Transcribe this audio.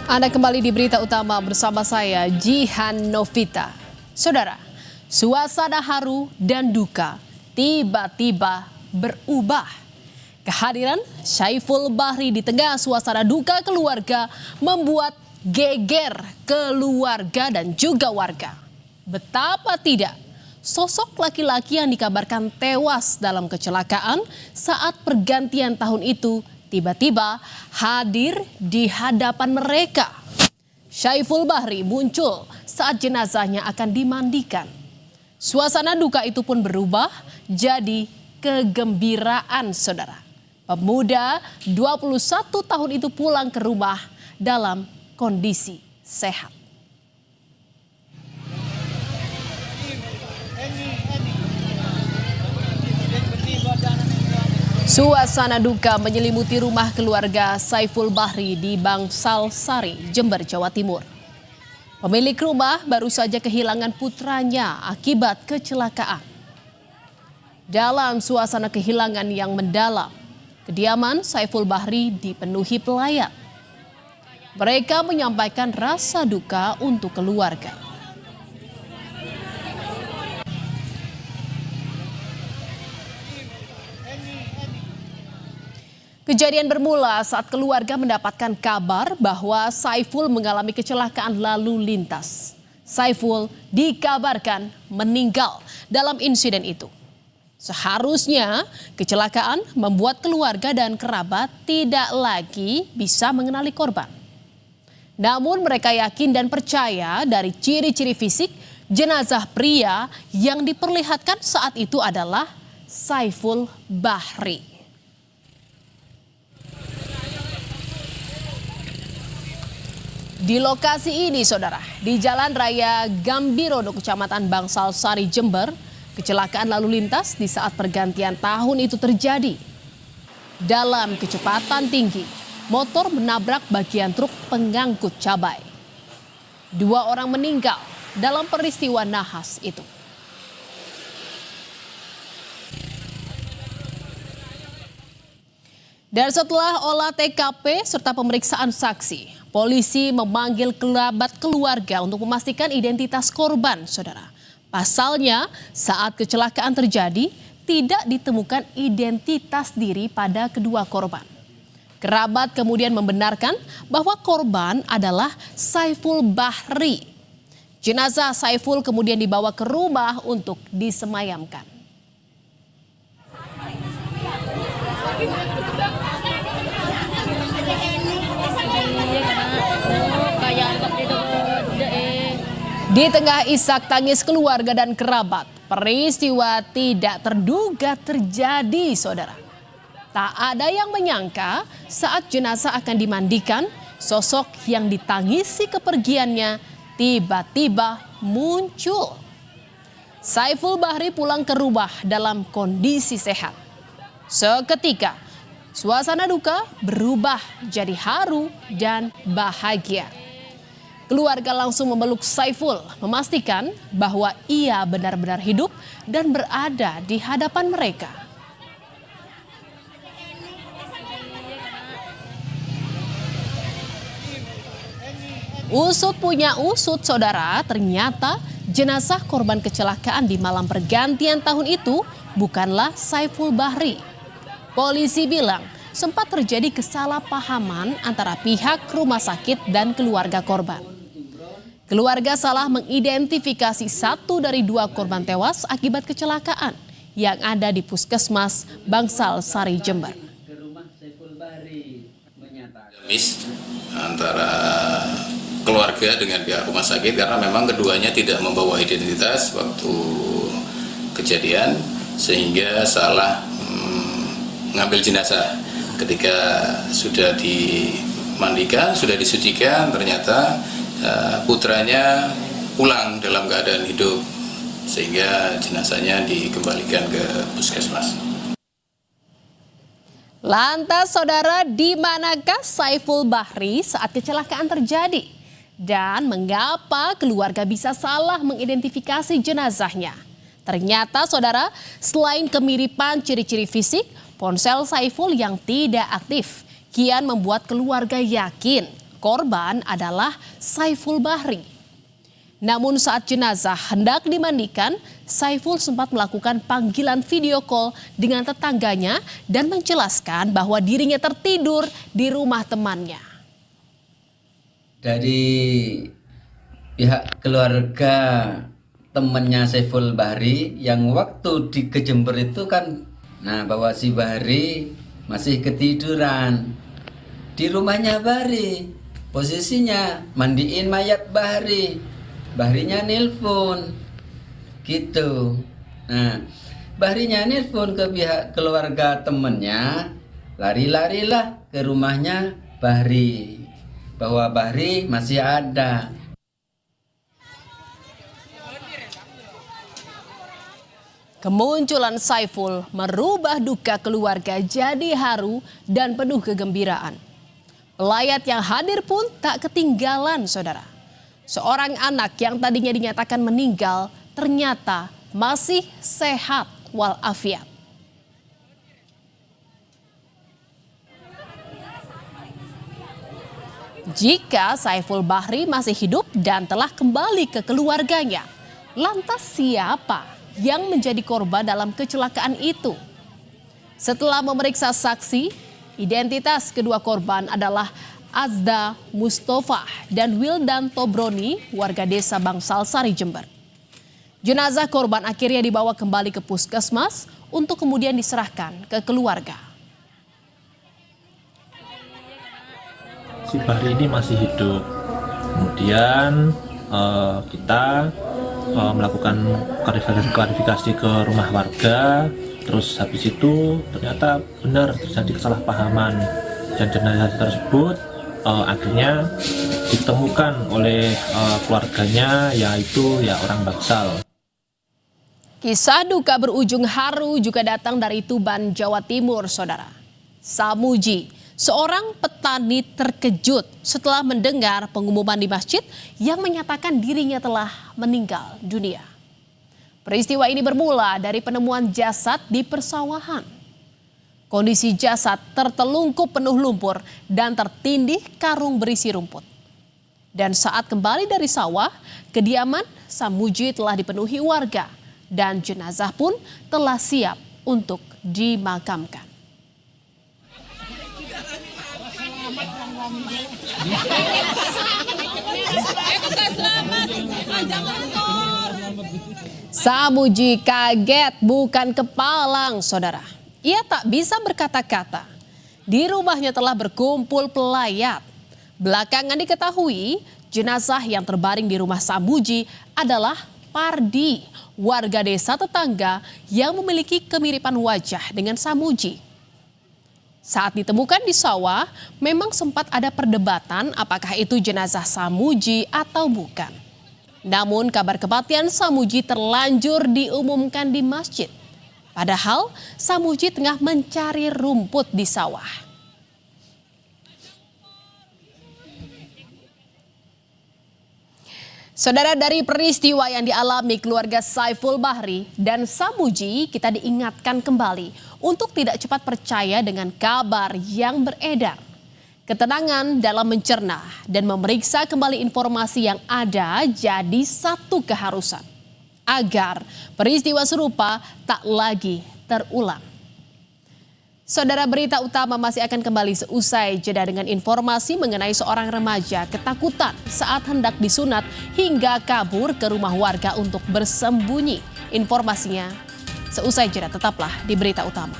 Anda kembali di berita utama bersama saya, Jihan Novita. Saudara, suasana haru dan duka tiba-tiba berubah. Kehadiran Saiful Bahri di tengah suasana duka keluarga membuat geger keluarga dan juga warga. Betapa tidak, sosok laki-laki yang dikabarkan tewas dalam kecelakaan saat pergantian tahun itu tiba-tiba hadir di hadapan mereka. Saiful Bahri muncul saat jenazahnya akan dimandikan. Suasana duka itu pun berubah jadi kegembiraan, saudara. Pemuda 21 tahun itu pulang ke rumah dalam kondisi sehat. Suasana duka menyelimuti rumah keluarga Saiful Bahri di Bangsal Sari, Jember, Jawa Timur. Pemilik rumah baru saja kehilangan putranya akibat kecelakaan. Dalam suasana kehilangan yang mendalam, kediaman Saiful Bahri dipenuhi pelayat. Mereka menyampaikan rasa duka untuk keluarga. Kejadian bermula saat keluarga mendapatkan kabar bahwa Saiful mengalami kecelakaan lalu lintas. Saiful dikabarkan meninggal dalam insiden itu. Seharusnya kecelakaan membuat keluarga dan kerabat tidak lagi bisa mengenali korban. Namun mereka yakin dan percaya dari ciri-ciri fisik jenazah pria yang diperlihatkan saat itu adalah Saiful Bahri. Di lokasi ini, saudara, di Jalan Raya Gambirodo, Kecamatan Bangsal Sari, Jember, kecelakaan lalu lintas di saat pergantian tahun itu terjadi. Dalam kecepatan tinggi, motor menabrak bagian truk pengangkut cabai. 2 orang meninggal dalam peristiwa nahas itu. Dan setelah olah TKP serta pemeriksaan saksi, polisi memanggil kerabat keluarga untuk memastikan identitas korban, saudara. Pasalnya, saat kecelakaan terjadi, tidak ditemukan identitas diri pada kedua korban. Kerabat kemudian membenarkan bahwa korban adalah Saiful Bahri. Jenazah Saiful kemudian dibawa ke rumah untuk disemayamkan. Di tengah isak tangis keluarga dan kerabat, peristiwa tidak terduga terjadi, saudara. Tak ada yang menyangka saat jenazah akan dimandikan, sosok yang ditangisi kepergiannya tiba-tiba muncul. Saiful Bahri pulang ke rumah dalam kondisi sehat. Seketika, suasana duka berubah jadi haru dan bahagia. Keluarga langsung memeluk Saiful, memastikan bahwa ia benar-benar hidup dan berada di hadapan mereka. Usut punya usut, saudara, ternyata jenazah korban kecelakaan di malam pergantian tahun itu bukanlah Saiful Bahri. Polisi bilang sempat terjadi kesalahpahaman antara pihak rumah sakit dan keluarga korban. Keluarga salah mengidentifikasi 1 dari 2 korban tewas akibat kecelakaan yang ada di Puskesmas Bangsal Sari, Jember. Antara keluarga dengan pihak rumah sakit karena memang keduanya tidak membawa identitas waktu kejadian sehingga salah mengambil jenazah. Ketika sudah dimandikan, sudah disucikan, ternyata putranya pulang dalam keadaan hidup sehingga jenazahnya dikembalikan ke puskesmas. Lantas, saudara, di manakah Saiful Bahri saat kecelakaan terjadi? Dan mengapa keluarga bisa salah mengidentifikasi jenazahnya? Ternyata, saudara, selain kemiripan ciri-ciri fisik, ponsel Saiful yang tidak aktif kian membuat keluarga yakin Korban adalah Saiful Bahri. Namun saat jenazah hendak dimandikan, Saiful sempat melakukan panggilan video call dengan tetangganya dan menjelaskan bahwa dirinya tertidur di rumah temannya. Dari pihak keluarga temannya Saiful Bahri yang waktu di Jember itu kan, bahwa si Bahri masih ketiduran di rumahnya Bahri, posisinya mandiin mayat Bahri. Bahrinya nelpon gitu. Bahrinya nelpon ke pihak keluarga temennya, lari-larilah ke rumahnya Bahri, bahwa Bahri masih ada. Kemunculan Saiful merubah duka keluarga jadi haru dan penuh kegembiraan. Pelayat yang hadir pun tak ketinggalan, saudara. Seorang anak yang tadinya dinyatakan meninggal ternyata masih sehat walafiat. Jika Saiful Bahri masih hidup dan telah kembali ke keluarganya, lantas siapa yang menjadi korban dalam kecelakaan itu? Setelah memeriksa saksi, identitas kedua korban adalah Azda Mustafa dan Wildan Tobroni, warga desa Bangsal Sari, Jember. Jenazah korban akhirnya dibawa kembali ke puskesmas untuk kemudian diserahkan ke keluarga. Si Bahri ini masih hidup. Kemudian kita melakukan klarifikasi ke rumah warga. Terus habis itu ternyata benar terjadi kesalahpahaman dan jenazah tersebut akhirnya ditemukan oleh keluarganya, yaitu orang Bangsal. Kisah duka berujung haru juga datang dari Tuban, Jawa Timur, saudara. Samuji, seorang petani terkejut setelah mendengar pengumuman di masjid yang menyatakan dirinya telah meninggal dunia. Peristiwa ini bermula dari penemuan jasad di persawahan. Kondisi jasad tertelungkup penuh lumpur dan tertindih karung berisi rumput. Dan saat kembali dari sawah, kediaman Samuji telah dipenuhi warga dan jenazah pun telah siap untuk dimakamkan. Samuji kaget bukan kepalang, saudara. Ia tak bisa berkata-kata. Di rumahnya telah berkumpul pelayat. Belakangan diketahui jenazah yang terbaring di rumah Samuji adalah Pardi, warga desa tetangga yang memiliki kemiripan wajah dengan Samuji. Saat ditemukan di sawah, memang sempat ada perdebatan apakah itu jenazah Samuji atau bukan. Namun kabar kematian Samuji terlanjur diumumkan di masjid. Padahal Samuji tengah mencari rumput di sawah. Saudara, dari peristiwa yang dialami keluarga Saiful Bahri dan Samuji, kita diingatkan kembali untuk tidak cepat percaya dengan kabar yang beredar. Ketenangan dalam mencerna dan memeriksa kembali informasi yang ada jadi satu keharusan, agar peristiwa serupa tak lagi terulang. Saudara, berita utama masih akan kembali seusai jeda dengan informasi mengenai seorang remaja ketakutan saat hendak disunat hingga kabur ke rumah warga untuk bersembunyi. Informasinya seusai jeda, tetaplah di berita utama.